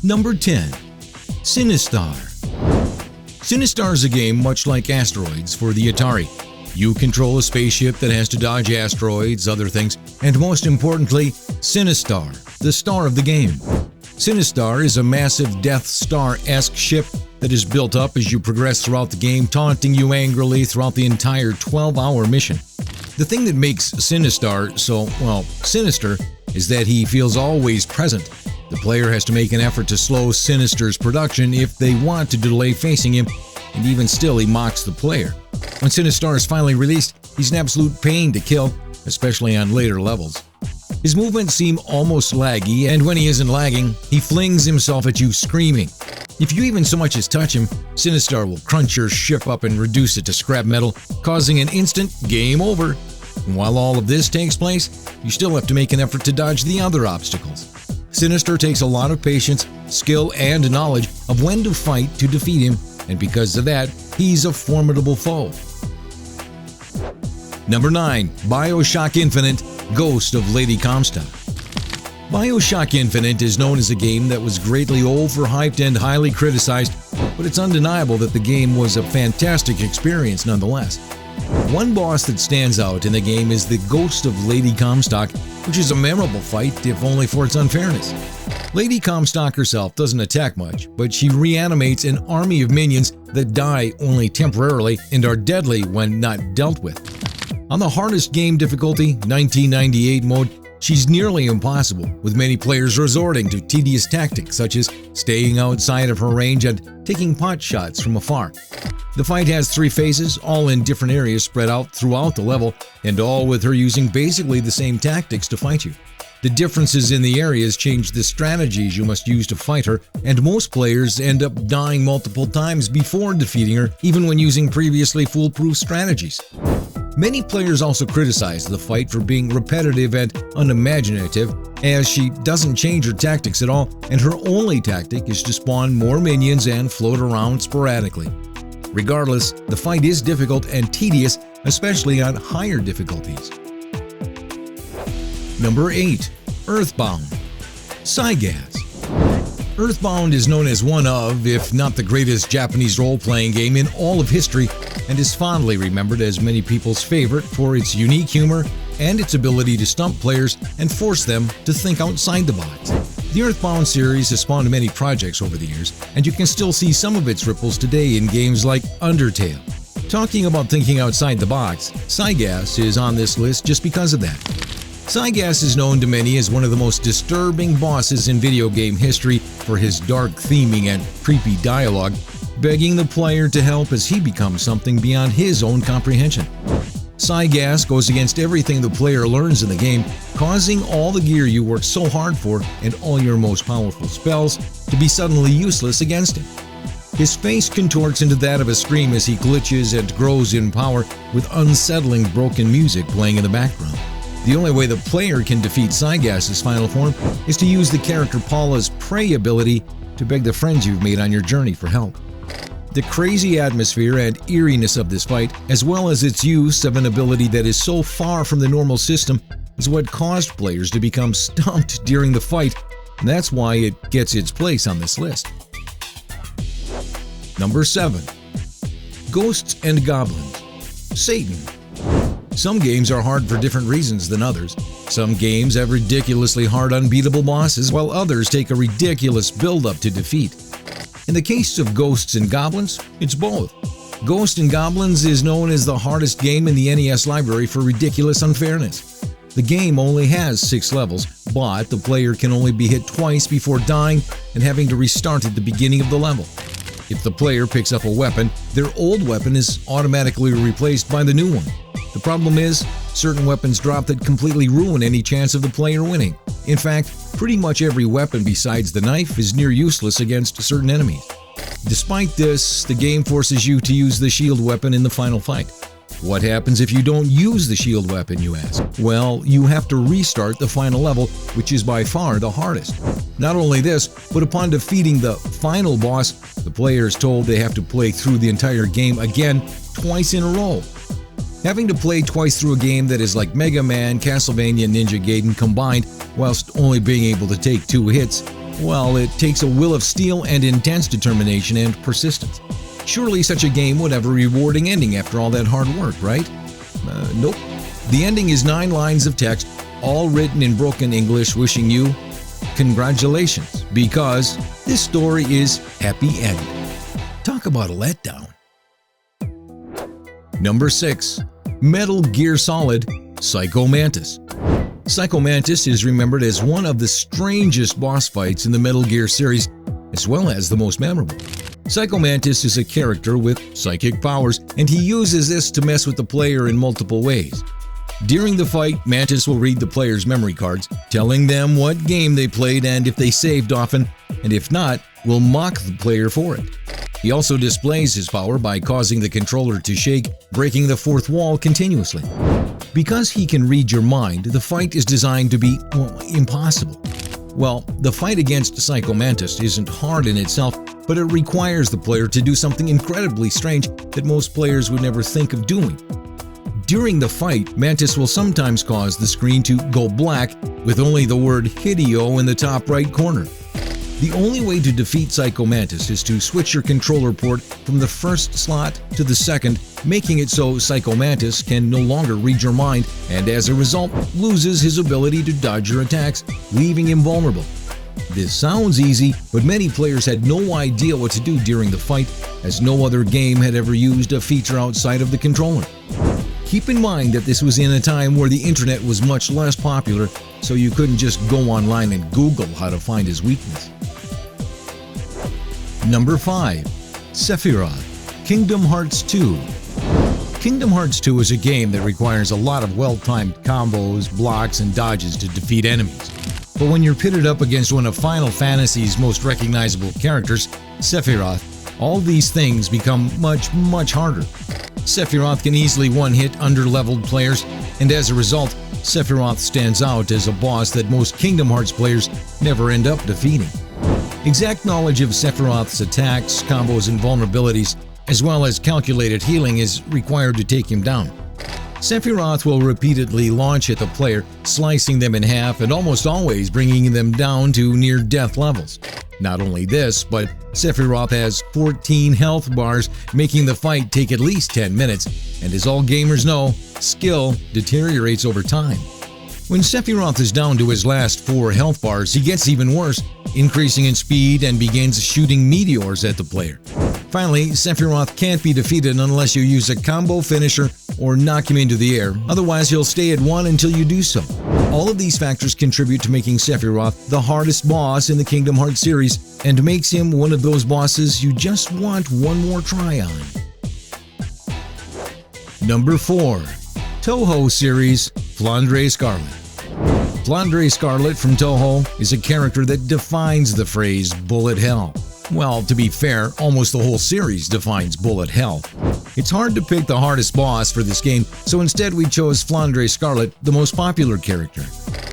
Number 10. Sinistar. Sinistar is a game much like Asteroids for the Atari. You control a spaceship that has to dodge asteroids, other things, and most importantly, Sinistar, the star of the game. Sinistar is a massive Death Star-esque ship that is built up as you progress throughout the game, taunting you angrily throughout the entire 12-hour mission. The thing that makes Sinistar so, sinister is that he feels always present. The player has to make an effort to slow Sinistar's production if they want to delay facing him, and even still he mocks the player. When Sinistar is finally released, he's an absolute pain to kill, especially on later levels. His movements seem almost laggy, and when he isn't lagging, he flings himself at you screaming. If you even so much as touch him, Sinistar will crunch your ship up and reduce it to scrap metal, causing an instant game over. And while all of this takes place, you still have to make an effort to dodge the other obstacles. Sinistar takes a lot of patience, skill, and knowledge of when to fight to defeat him, and because of that, he's a formidable foe. Number 9. BioShock Infinite – Ghost of Lady Comstock. BioShock Infinite is known as a game that was greatly overhyped and highly criticized, but it's undeniable that the game was a fantastic experience nonetheless. One boss that stands out in the game is the Ghost of Lady Comstock, which is a memorable fight, if only for its unfairness. Lady Comstock herself doesn't attack much, but she reanimates an army of minions that die only temporarily and are deadly when not dealt with. On the hardest game difficulty, 1998 mode, she's nearly impossible, with many players resorting to tedious tactics such as staying outside of her range and taking pot shots from afar. The fight has 3 phases, all in different areas spread out throughout the level, and all with her using basically the same tactics to fight you. The differences in the areas change the strategies you must use to fight her, and most players end up dying multiple times before defeating her, even when using previously foolproof strategies. Many players also criticize the fight for being repetitive and unimaginative, as she doesn't change her tactics at all, and her only tactic is to spawn more minions and float around sporadically. Regardless, the fight is difficult and tedious, especially on higher difficulties. Number 8. Earthbound. Giygas. Earthbound is known as one of, if not the greatest Japanese role-playing game in all of history, and is fondly remembered as many people's favorite for its unique humor and its ability to stump players and force them to think outside the box. The Earthbound series has spawned many projects over the years, and you can still see some of its ripples today in games like Undertale. Talking about thinking outside the box, Giygas is on this list just because of that. Giygas is known to many as one of the most disturbing bosses in video game history for his dark theming and creepy dialogue, begging the player to help as he becomes something beyond his own comprehension. Giygas goes against everything the player learns in the game, causing all the gear you worked so hard for and all your most powerful spells to be suddenly useless against him. His face contorts into that of a scream as he glitches and grows in power, with unsettling broken music playing in the background. The only way the player can defeat Giygas' final form is to use the character Paula's Prey ability to beg the friends you've made on your journey for help. The crazy atmosphere and eeriness of this fight, as well as its use of an ability that is so far from the normal system, is what caused players to become stumped during the fight, and that's why it gets its place on this list. Number 7. Ghosts and Goblins. Satan. Some games are hard for different reasons than others. Some games have ridiculously hard, unbeatable bosses, while others take a ridiculous build-up to defeat. In the case of Ghosts and Goblins, it's both. Ghosts and Goblins is known as the hardest game in the NES library for ridiculous unfairness. The game only has 6 levels, but the player can only be hit twice before dying and having to restart at the beginning of the level. If the player picks up a weapon, their old weapon is automatically replaced by the new one. The problem is, certain weapons drop that completely ruin any chance of the player winning. In fact, pretty much every weapon besides the knife is near useless against certain enemies. Despite this, the game forces you to use the shield weapon in the final fight. What happens if you don't use the shield weapon, you ask? Well, you have to restart the final level, which is by far the hardest. Not only this, but upon defeating the final boss, the player is told they have to play through the entire game again twice in a row. Having to play twice through a game that is like Mega Man, Castlevania, and Ninja Gaiden combined, whilst only being able to take 2 hits, Well, it takes a will of steel and intense determination and persistence. Surely such a game would have a rewarding ending after all that hard work, right? Nope. The ending is 9 lines of text, all written in broken English, wishing you congratulations, because this story is happy ending. Talk about a letdown. Number 6. Metal Gear Solid Psycho Mantis. Psycho Mantis is remembered as one of the strangest boss fights in the Metal Gear series, as well as the most memorable. Psycho Mantis is a character with psychic powers, and he uses this to mess with the player in multiple ways. During the fight, Mantis will read the player's memory cards, telling them what game they played and if they saved often, and if not, will mock the player for it. He also displays his power by causing the controller to shake, breaking the fourth wall continuously. Because he can read your mind, the fight is designed to be, impossible. Well, the fight against Psycho Mantis isn't hard in itself, but it requires the player to do something incredibly strange that most players would never think of doing. During the fight, Mantis will sometimes cause the screen to go black with only the word Hideo in the top right corner. The only way to defeat Psycho Mantis is to switch your controller port from the first slot to the second, making it so Psycho Mantis can no longer read your mind and as a result loses his ability to dodge your attacks, leaving him vulnerable. This sounds easy, but many players had no idea what to do during the fight, as no other game had ever used a feature outside of the controller. Keep in mind that this was in a time where the internet was much less popular, so you couldn't just go online and Google how to find his weakness. Number 5. Sephiroth Kingdom Hearts 2. Kingdom Hearts 2 is a game that requires a lot of well-timed combos, blocks, and dodges to defeat enemies. But when you're pitted up against one of Final Fantasy's most recognizable characters, Sephiroth, all these things become much harder. Sephiroth can easily one-hit under-leveled players, and as a result, Sephiroth stands out as a boss that most Kingdom Hearts players never end up defeating. Exact knowledge of Sephiroth's attacks, combos, and vulnerabilities, as well as calculated healing, is required to take him down. Sephiroth will repeatedly launch at the player, slicing them in half and almost always bringing them down to near-death levels. Not only this, but Sephiroth has 14 health bars, making the fight take at least 10 minutes, and as all gamers know, skill deteriorates over time. When Sephiroth is down to his last 4 health bars, he gets even worse, increasing in speed and begins shooting meteors at the player. Finally, Sephiroth can't be defeated unless you use a combo finisher or knock him into the air, otherwise he'll stay at 1 until you do so. All of these factors contribute to making Sephiroth the hardest boss in the Kingdom Hearts series and makes him one of those bosses you just want one more try on. Number 4. Toho series Flandre Scarlet. Flandre Scarlet from Toho is a character that defines the phrase bullet hell. Well, to be fair, almost the whole series defines bullet hell. It's hard to pick the hardest boss for this game, so instead we chose Flandre Scarlet, the most popular character.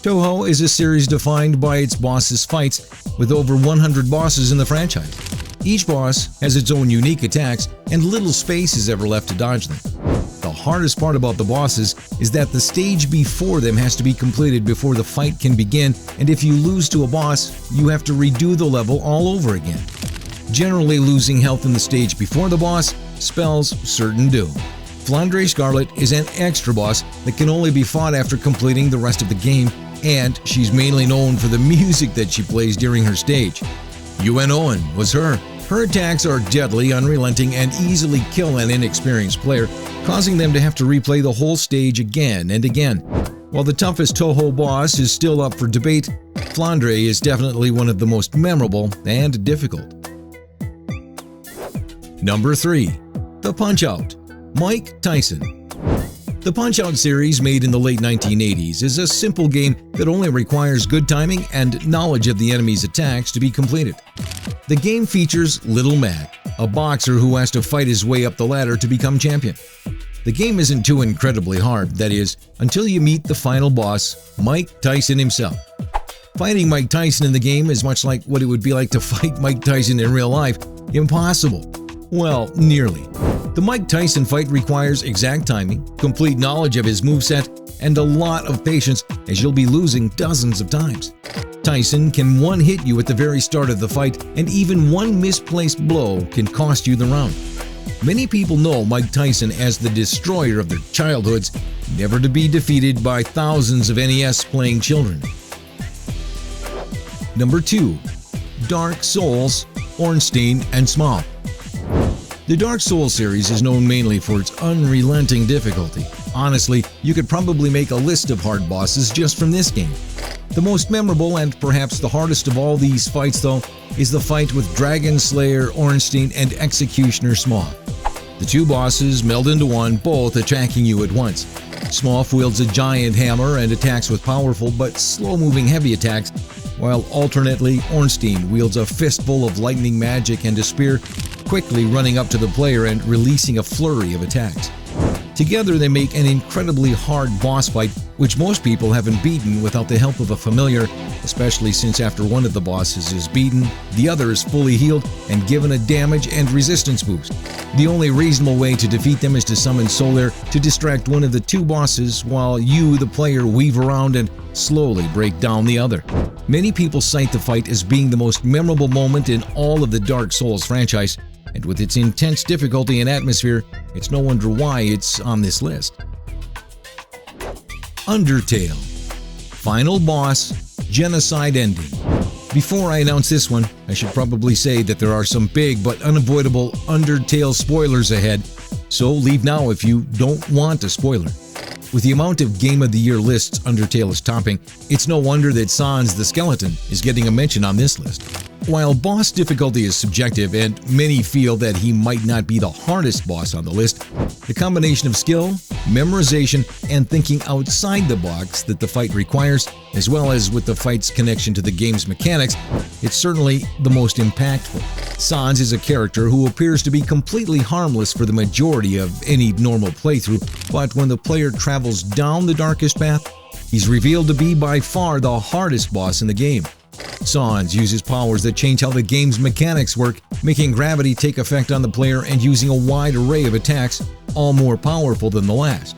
Toho is a series defined by its bosses' fights, with over 100 bosses in the franchise. Each boss has its own unique attacks, and little space is ever left to dodge them. The hardest part about the bosses is that the stage before them has to be completed before the fight can begin, and if you lose to a boss, you have to redo the level all over again. Generally, losing health in the stage before the boss spells certain doom. Flandre Scarlet is an extra boss that can only be fought after completing the rest of the game, and she's mainly known for the music that she plays during her stage. UN Owen was her. Her attacks are deadly, unrelenting, and easily kill an inexperienced player, causing them to have to replay the whole stage again and again. While the toughest Toho boss is still up for debate, Flandre is definitely one of the most memorable and difficult. Number 3. The Punch-Out! Mike Tyson. The Punch-Out series, made in the late 1980s, is a simple game that only requires good timing and knowledge of the enemy's attacks to be completed. The game features Little Mac, a boxer who has to fight his way up the ladder to become champion. The game isn't too incredibly hard, that is, until you meet the final boss, Mike Tyson himself. Fighting Mike Tyson in the game is much like what it would be like to fight Mike Tyson in real life. Impossible. Well, nearly. The Mike Tyson fight requires exact timing, complete knowledge of his moveset, and a lot of patience, as you'll be losing dozens of times. Tyson can one-hit you at the very start of the fight, and even one misplaced blow can cost you the round. Many people know Mike Tyson as the destroyer of their childhoods, never to be defeated by thousands of NES-playing children. Number 2. Dark Souls, Ornstein and Smough. The Dark Souls series is known mainly for its unrelenting difficulty. Honestly, you could probably make a list of hard bosses just from this game. The most memorable and perhaps the hardest of all these fights, though, is the fight with Dragon Slayer Ornstein and Executioner Smough. The two bosses meld into one, both attacking you at once. Smough wields a giant hammer and attacks with powerful but slow-moving heavy attacks, while alternately Ornstein wields a fistful of lightning magic and a spear, quickly running up to the player and releasing a flurry of attacks. Together they make an incredibly hard boss fight, which most people haven't beaten without the help of a familiar, especially since after one of the bosses is beaten, the other is fully healed and given a damage and resistance boost. The only reasonable way to defeat them is to summon Solaire to distract one of the two bosses while you, the player, weave around and slowly break down the other. Many people cite the fight as being the most memorable moment in all of the Dark Souls franchise, and with its intense difficulty and atmosphere, it's no wonder why it's on this list. Undertale. Final boss, genocide ending. Before I announce this one, I should probably say that there are some big but unavoidable Undertale spoilers ahead, so leave now if you don't want a spoiler. With the amount of Game of the Year lists Undertale is topping, it's no wonder that Sans the Skeleton is getting a mention on this list. While boss difficulty is subjective and many feel that he might not be the hardest boss on the list, the combination of skill, memorization, and thinking outside the box that the fight requires, as well as with the fight's connection to the game's mechanics, it's certainly the most impactful. Sans is a character who appears to be completely harmless for the majority of any normal playthrough, but when the player travels down the darkest path, he's revealed to be by far the hardest boss in the game. Sans uses powers that change how the game's mechanics work, making gravity take effect on the player and using a wide array of attacks, all more powerful than the last.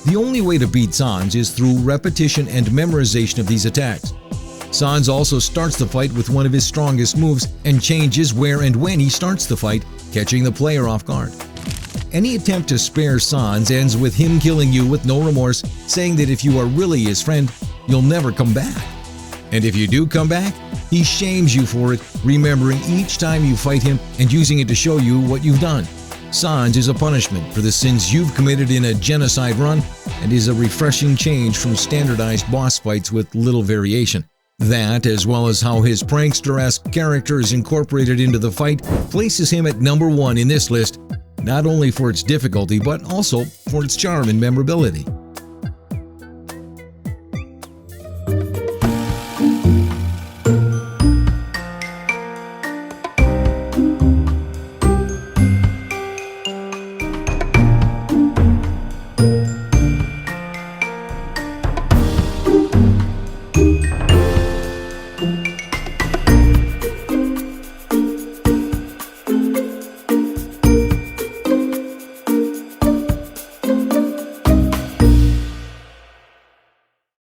The only way to beat Sans is through repetition and memorization of these attacks. Sans also starts the fight with one of his strongest moves and changes where and when he starts the fight, catching the player off guard. Any attempt to spare Sans ends with him killing you with no remorse, saying that if you are really his friend, you'll never come back. And if you do come back, he shames you for it, remembering each time you fight him and using it to show you what you've done. Sans is a punishment for the sins you've committed in a genocide run and is a refreshing change from standardized boss fights with little variation. That, as well as how his prankster-esque character is incorporated into the fight, places him at number 1 in this list, not only for its difficulty but also for its charm and memorability.